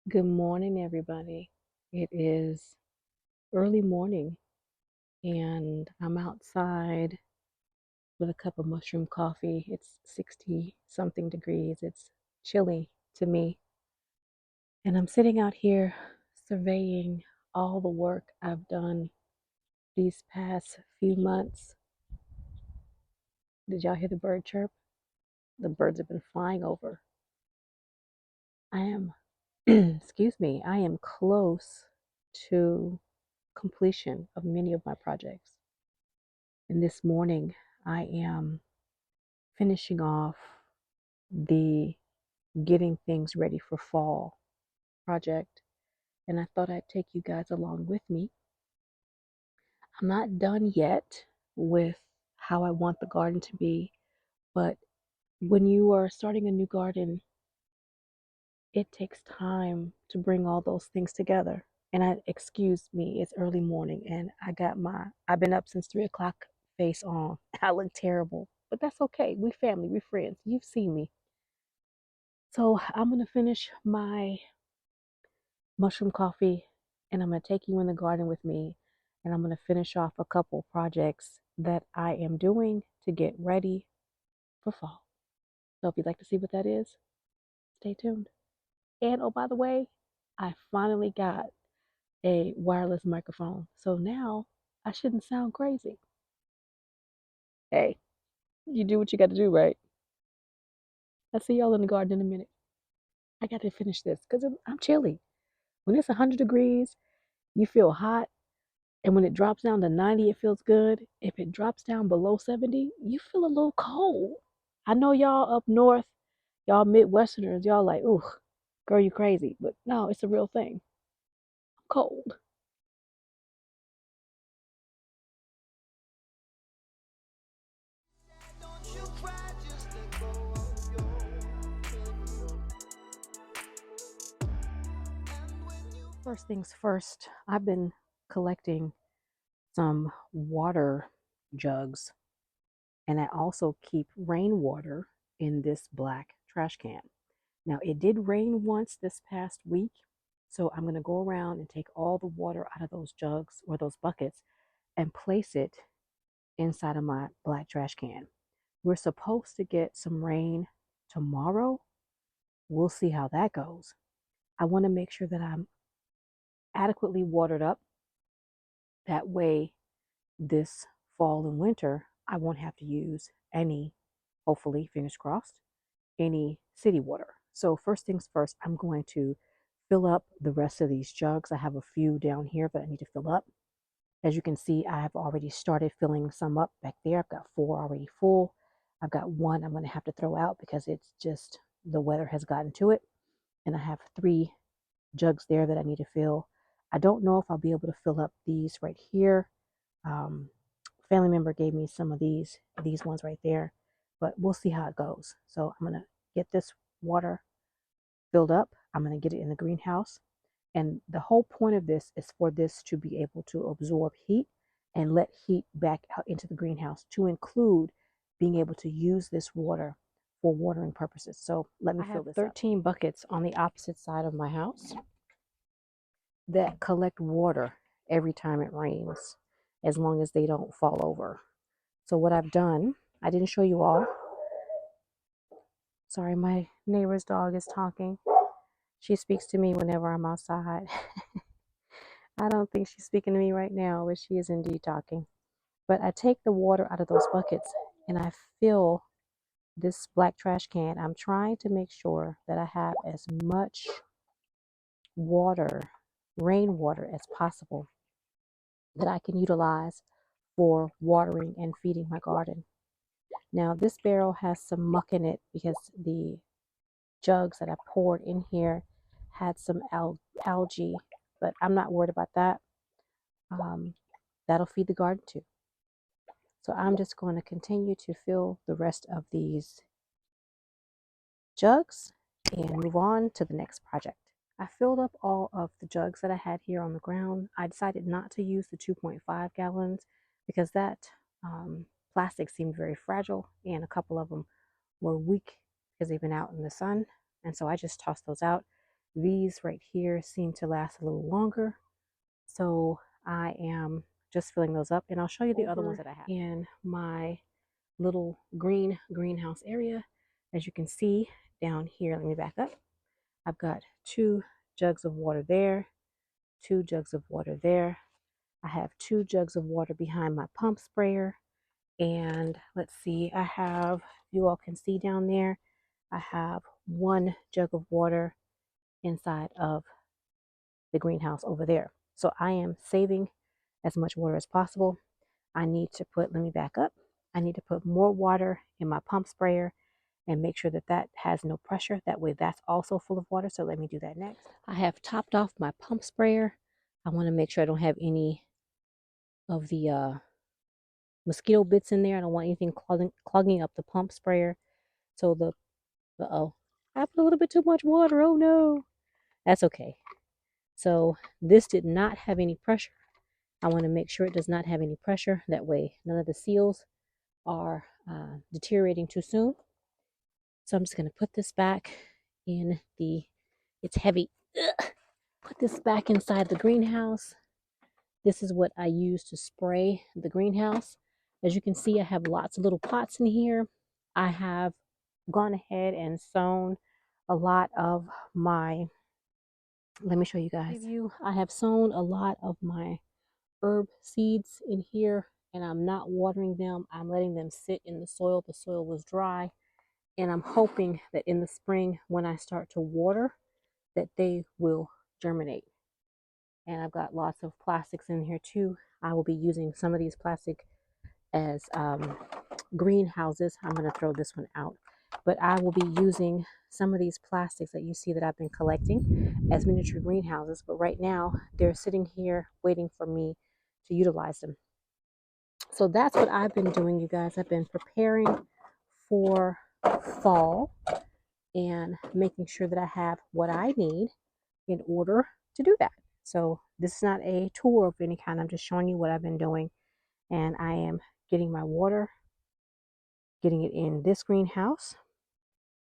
Good morning, everybody. It is early morning, and I'm outside with a cup of mushroom coffee. It's 60 something degrees. It's chilly to me. And I'm sitting out here surveying all the work I've done these past few months. Did y'all hear the bird chirp? The birds have been flying over. I am, excuse me, I am close to completion of many of my projects. And this morning, I am finishing off the getting things ready for fall project. And I thought I'd take you guys along with me. I'm not done yet with how I want the garden to be, but when you are starting a new garden, it takes time to bring all those things together. And excuse me, it's early morning and I've been up since 3 o'clock face on. I look terrible, but that's okay. We family, we friends. You've seen me. So I'm going to finish my mushroom coffee and I'm going to take you in the garden with me and I'm going to finish off a couple projects that I am doing to get ready for fall. So if you'd like to see what that is, stay tuned. And oh, by the way, I finally got a wireless microphone. So now I shouldn't sound crazy. Hey, you do what you got to do, right? I'll see y'all in the garden in a minute. I got to finish this because I'm chilly. When it's 100 degrees, you feel hot. And when it drops down to 90, it feels good. If it drops down below 70, you feel a little cold. I know y'all up north, y'all Midwesterners, y'all like, ooh, girl, you crazy. But no, it's a real thing. I'm cold. First things first, I've been collecting some water jugs, and I also keep rainwater in this black trash can. Now, it did rain once this past week, so I'm going to go around and take all the water out of those jugs or those buckets and place it inside of my black trash can. We're supposed to get some rain tomorrow. We'll see how that goes. I want to make sure that I'm adequately watered up. That way, this fall and winter, I won't have to use any, hopefully, fingers crossed, any city water. So first things first, I'm going to fill up the rest of these jugs. I have a few down here that I need to fill up. As you can see, I have already started filling some up back there. I've got 4 already full. I've got 1 I'm going to have to throw out because it's just the weather has gotten to it. And I have 3 jugs there that I need to fill. I don't know if I'll be able to fill up these right here. Um, Family member gave me some of these ones right there, but we'll see how it goes. So I'm going to get this water filled up. I'm going to get it in the greenhouse. And the whole point of this is for this to be able to absorb heat and let heat back out into the greenhouse, to include being able to use this water for watering purposes. So let me fill this up. 13 buckets on the opposite side of my house that collect water every time it rains, as long as they don't fall over. So what I've done, I didn't show you all. Sorry, my neighbor's dog is talking. She speaks to me whenever I'm outside. I don't think she's speaking to me right now, but she is indeed talking. But I take the water out of those buckets and I fill this black trash can. I'm trying to make sure that I have as much water, rainwater, as possible that I can utilize for watering and feeding my garden. Now, this barrel has some muck in it because the jugs that I poured in here had some algae, but I'm not worried about that. That'll feed the garden too. So I'm just going to continue to fill the rest of these jugs and move on to the next project. I filled up all of the jugs that I had here on the ground. I decided not to use the 2.5 gallons because that plastic seemed very fragile, and a couple of them were weak because they've been out in the sun. And so I just tossed those out. These right here seem to last a little longer. So I am just filling those up, and I'll show you the other ones that I have in my little greenhouse area. As you can see down here, let me back up. I've got 2 jugs of water there, 2 jugs of water there. I have 2 jugs of water behind my pump sprayer. And let's see, I have, you all can see down there, I have 1 jug of water inside of the greenhouse over there. So I am saving as much water as possible. I need to put, let me back up. I need to put more water in my pump sprayer and make sure that that has no pressure. That way that's also full of water. So let me do that next. I have topped off my pump sprayer. I want to make sure I don't have any of the mosquito bits in there. I don't want anything clogging up the pump sprayer. So uh-oh, I put a little bit too much water. Oh no. That's okay. So this did not have any pressure. I want to make sure it does not have any pressure. That way none of the seals are deteriorating too soon. So I'm just going to put this back in the, it's heavy. Ugh. Put this back inside the greenhouse. This is what I use to spray the greenhouse. As you can see, I have lots of little pots in here. I have gone ahead and sown a lot of my, let me show you guys. I have sown a lot of my herb seeds in here, and I'm not watering them. I'm letting them sit in the soil. The soil was dry, and I'm hoping that in the spring when I start to water that they will germinate. And I've got lots of plastics in here too. I will be using some of these plastic as greenhouses. I'm going to throw this one out, but I will be using some of these plastics that you see that I've been collecting as miniature greenhouses. But right now they're sitting here waiting for me to utilize them. So that's what I've been doing, you guys. I've been preparing for fall and making sure that I have what I need in order to do that. So this is not a tour of any kind. I'm just showing you what I've been doing. And I am getting my water, getting it in this greenhouse,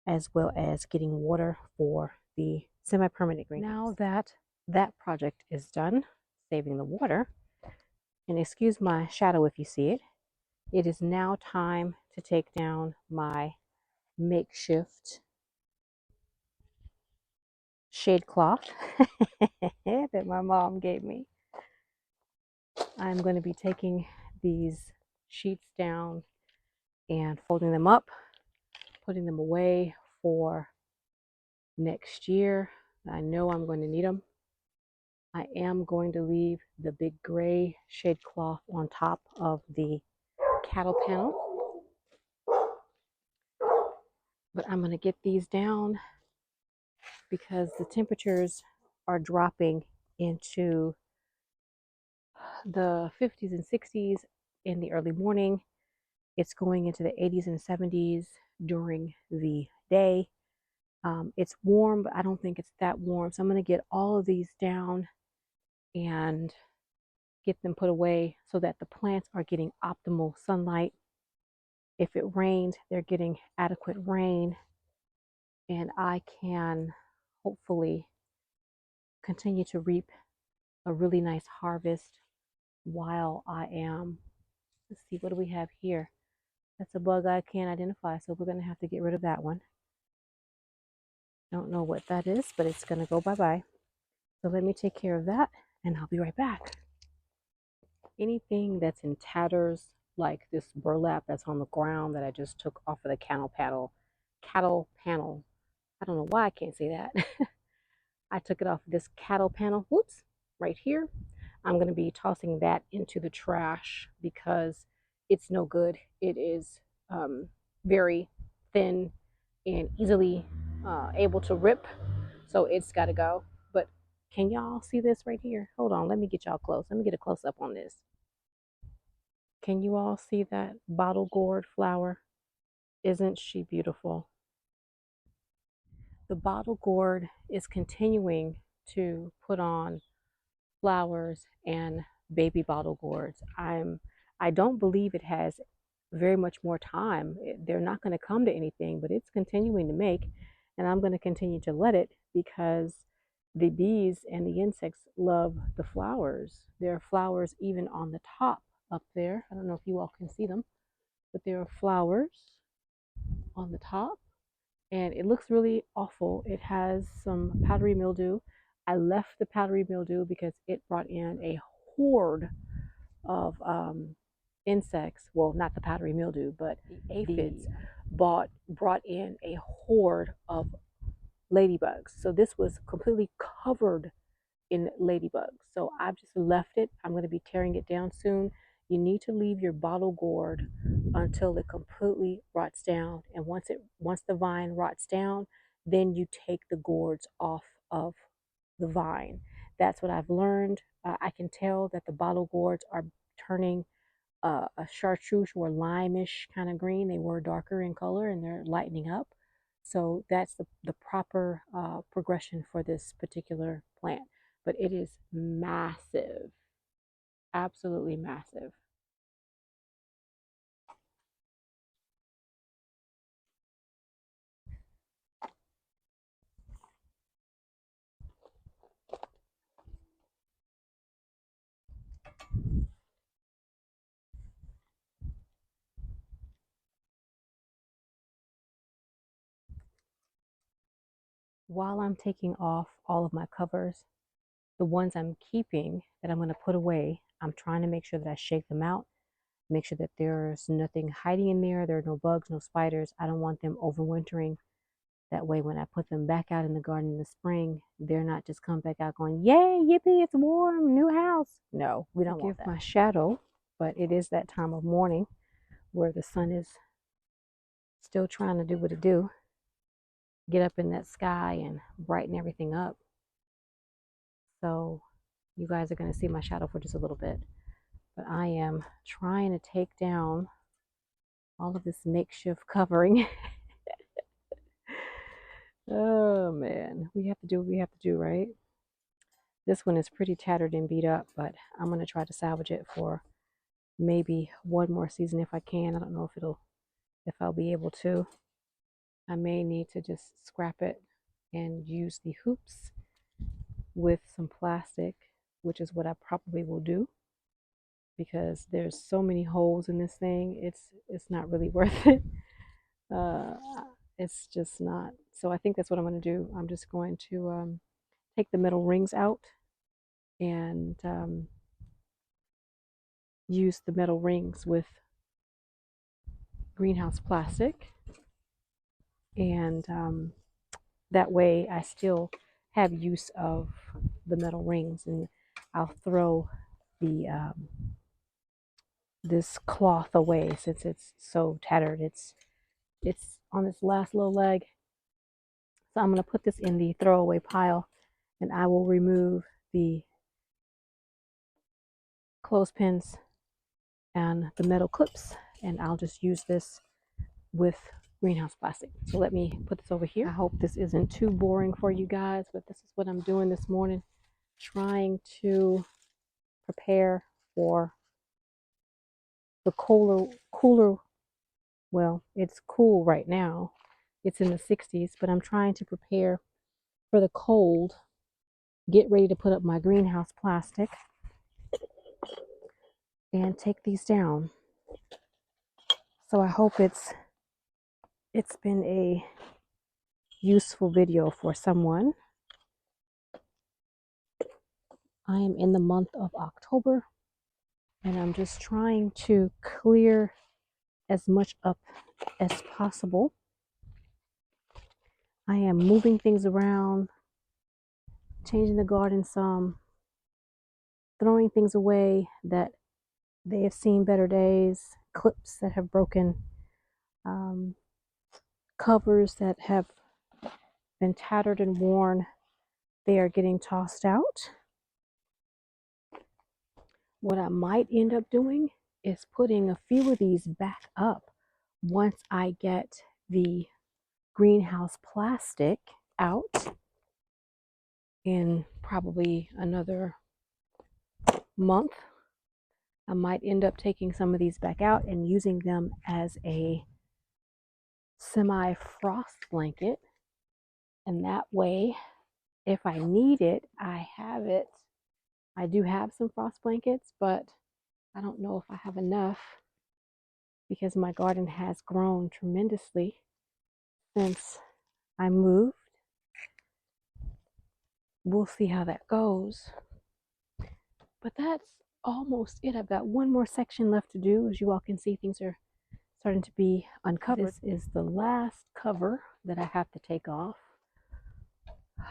as well as getting water for the semi-permanent greenhouse. Now that project is done, saving the water, and excuse my shadow if you see it, it is now time to take down my makeshift shade cloth that my mom gave me. I'm going to be taking these sheets down and folding them up, putting them away for next year. I know I'm going to need them. I am going to leave the big gray shade cloth on top of the cattle panel, but I'm going to get these down because the temperatures are dropping into the 50s and 60s in the early morning. It's going into the 80s and 70s during the day. It's warm, but I don't think it's that warm. So I'm going to get all of these down and get them put away so that the plants are getting optimal sunlight. If it rains, they're getting adequate rain, and I can hopefully continue to reap a really nice harvest while I am, let's see, what do we have here? That's a bug I can't identify, so we're going to have to get rid of that one. Don't know what that is, but it's going to go bye-bye. So let me take care of that, and I'll be right back. Anything that's in tatters, like this burlap that's on the ground that I just took off of the cattle panel. I don't know why I can't say that. I took it off this cattle panel, whoops, right here. I'm going to be tossing that into the trash because it's no good. It is very thin and easily able to rip, so it's got to go. But can y'all see this right here? Hold on, let me get y'all close. Let me get a close up on this. Can you all see that bottle gourd flower? Isn't she beautiful? The bottle gourd is continuing to put on flowers and baby bottle gourds. I don't believe it has very much more time. They're not going to come to anything, but it's continuing to make. And I'm going to continue to let it because the bees and the insects love the flowers. There are flowers even on the top up there. I don't know if you all can see them, but there are flowers on the top, and it looks really awful. It has some powdery mildew. I left the powdery mildew because it brought in a horde of insects. Well, not the powdery mildew, but the aphids brought in a horde of ladybugs. So this was completely covered in ladybugs. So I've just left it. I'm going to be tearing it down soon. You need to leave your bottle gourd until it completely rots down. And once the vine rots down, then you take the gourds off of the vine. That's what I've learned. I can tell that the bottle gourds are turning a chartreuse or limeish kind of green. They were darker in color and they're lightening up. So that's the proper progression for this particular plant. But it is massive, absolutely massive. While I'm taking off all of my covers, the ones I'm keeping that I'm going to put away, I'm trying to make sure that I shake them out, make sure that there's nothing hiding in there. There are no bugs, no spiders. I don't want them overwintering. That way, when I put them back out in the garden in the spring, they're not just come back out going, yay, yippee, it's warm, new house. No, we don't want that. My shadow, but it is that time of morning where the sun is still trying to do what it do, get up in that sky and brighten everything up. So you guys are going to see my shadow for just a little bit. But I am trying to take down all of this makeshift covering. Oh man, we have to do what we have to do, right? This one is pretty tattered and beat up, but I'm going to try to salvage it for maybe one more season if I can. I don't know if I'll be able to. I may need to just scrap it and use the hoops with some plastic, which is what I probably will do, because there's so many holes in this thing. It's not really worth it. It's just not. So I think that's what I'm going to do. I'm just going to take the metal rings out and use the metal rings with greenhouse plastic, and that way I still have use of the metal rings, and I'll throw the this cloth away since it's so tattered. It's on its last little leg. So I'm going to put this in the throwaway pile, and I will remove the clothespins and the metal clips, and I'll just use this with greenhouse plastic. So let me put this over here. I hope this isn't too boring for you guys, but this is what I'm doing this morning, trying to prepare for the cooler, well, it's cool right now. It's in the 60s, but I'm trying to prepare for the cold, get ready to put up my greenhouse plastic and take these down. So I hope it's been a useful video for someone. I am in the month of October, and I'm just trying to clear as much up as possible. I am moving things around, changing the garden some, throwing things away that they have seen better days, clips that have broken, covers that have been tattered and worn. They are getting tossed out. What I might end up doing is putting a few of these back up once I get the greenhouse plastic out in probably another month. I might end up taking some of these back out and using them as a semi-frost blanket And that way, if I need it, I have it. I do have some frost blankets, but I don't know if I have enough because my garden has grown tremendously since I moved. We'll see how that goes. But that's almost it. I've got one more section left to do. As you all can see, things are starting to be uncovered. This is the last cover that I have to take off.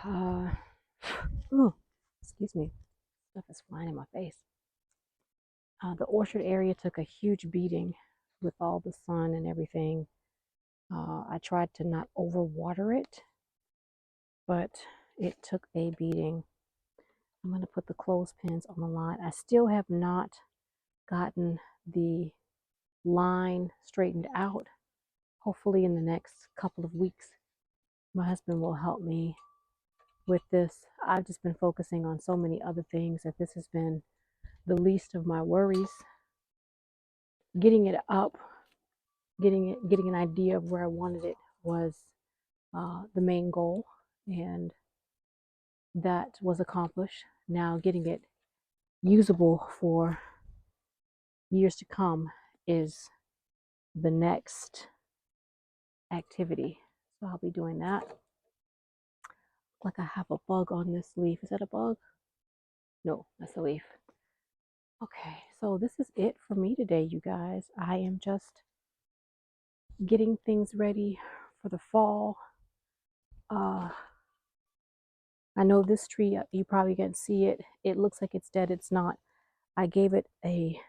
Oh, excuse me. Stuff is flying in my face. The orchard area took a huge beating with all the sun and everything. I tried to not overwater it, but it took a beating. I'm going to put the clothespins on the line. I still have not gotten the line straightened out. Hopefully in the next couple of weeks, my husband will help me with this. I've just been focusing on so many other things that this has been the least of my worries. Getting it up, getting an idea of where I wanted it was the main goal, and that was accomplished. Now getting it usable for years to come is the next activity. So I'll be doing that. Like I have a bug on this leaf. Is that a bug? No, that's a leaf. Okay, so this is it for me today, you guys. I am just getting things ready for the fall. I know this tree, you probably can't see it. It looks like it's dead. It's not. I gave it I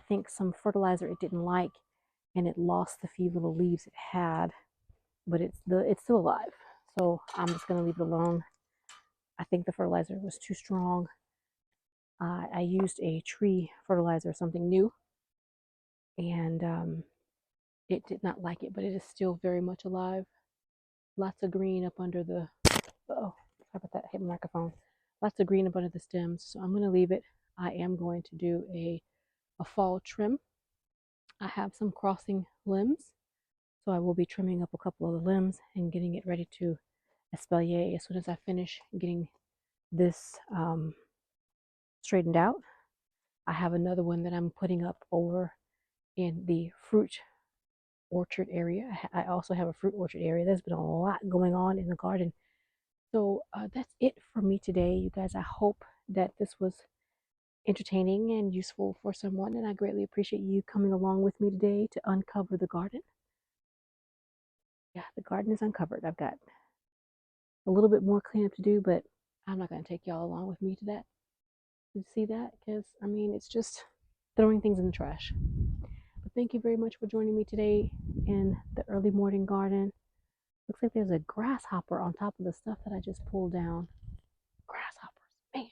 think some fertilizer it didn't like, and it lost the few little leaves it had, but it's still alive. So I'm just gonna leave it alone. I think the fertilizer was too strong. I used a tree fertilizer, something new, and it did not like it, but it is still very much alive. Lots of green up under the, oh, sorry about that, I hit my microphone. Lots of green up under the stems, so I'm gonna leave it. I am going to do a fall trim. I have some crossing limbs, so I will be trimming up a couple of the limbs and getting it ready to espalier as soon as I finish getting this straightened out. I have another one that I'm putting up over in the fruit orchard area. I also have a fruit orchard area. There's been a lot going on in the garden. So that's it for me today, you guys. I hope that this was entertaining and useful for someone, and I greatly appreciate you coming along with me today to uncover the garden. Yeah, the garden is uncovered. I've got a little bit more cleanup to do, but I'm not going to take y'all along with me to that, to see that, because I mean, it's just throwing things in the trash. But thank you very much for joining me today in the early morning garden. Looks like there's a grasshopper on top of the stuff that I just pulled down. Grasshoppers, man,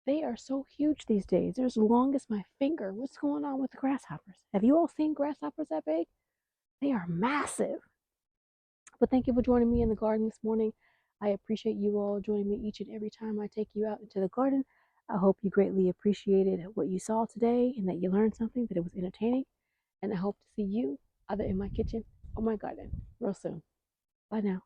they are so huge these days. They're as long as my finger. What's going on with the grasshoppers? Have you all seen grasshoppers that big? They are massive. But thank you for joining me in the garden this morning. I appreciate you all joining me each and every time I take you out into the garden. I hope you greatly appreciated what you saw today and that you learned something, that it was entertaining. And I hope to see you either in my kitchen or my garden real soon. Bye now.